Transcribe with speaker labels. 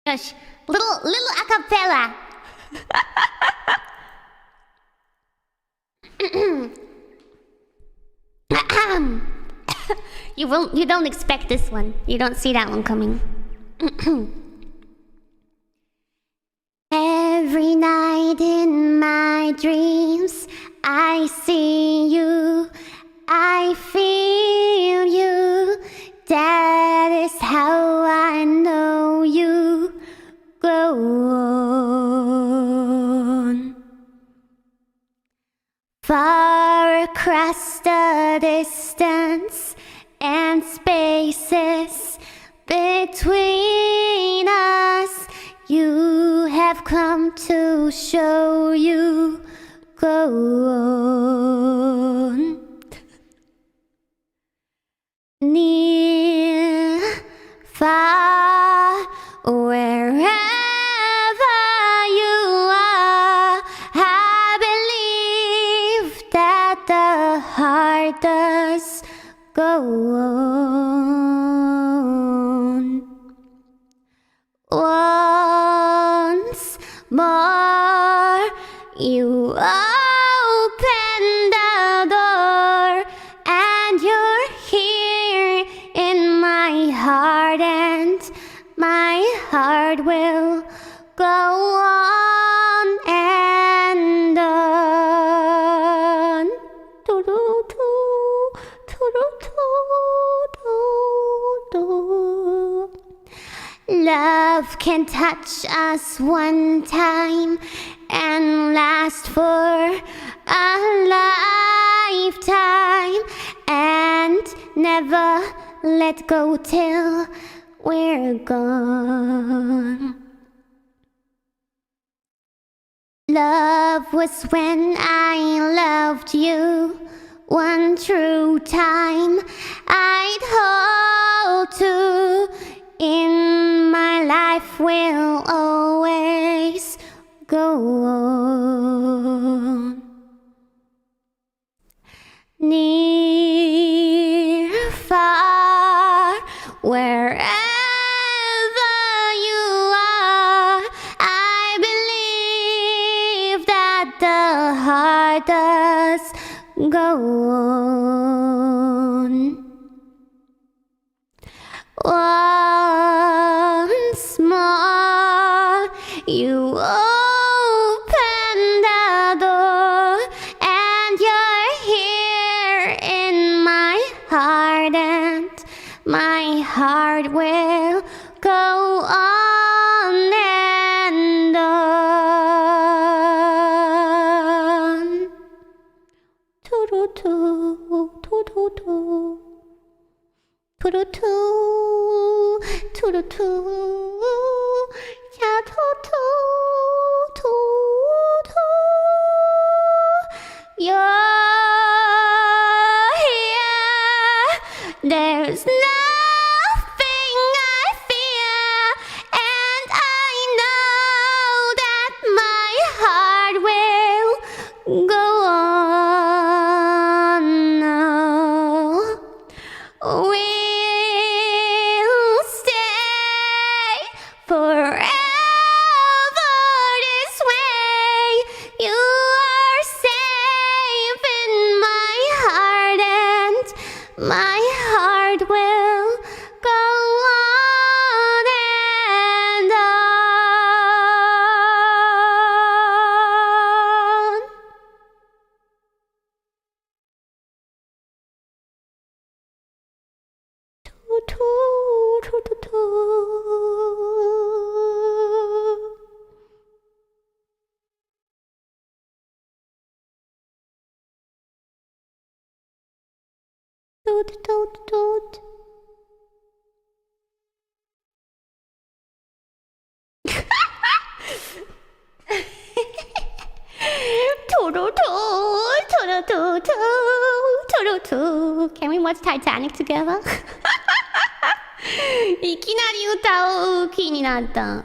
Speaker 1: よし、little acapella. You don't expect this one. You don't see that one coming. Every night in my dreams, I see you, I feel you. That is how I know you. Go on. Far across the distance and spaces between us, you have come to show you. Go on. Near, far, wherever you are, I believe that the heart does go on. Once more, you open the door, and you're here in my heart, and my heart will go on and on. Love can touch us one time and last for a lifetime, and never let go till we're gone. Love was when I loved you one true time. I'd hold to in my life will always go on. Near, far, wherever you are, I believe that the heart does go on. Once more, you open the door, and you're here in my heart, and my heart will go on and on. Toodle-too, toodle-too. Toodle-too, toodle-too, yeah, toodle-too, toodle-too. You're here, there's nothing I fear, and I know that my heart will go on now. We'll stay forever this way. You are safe in my heart, and my heart will go on and on. Can we watch Titanic together? いきなり歌う気になった。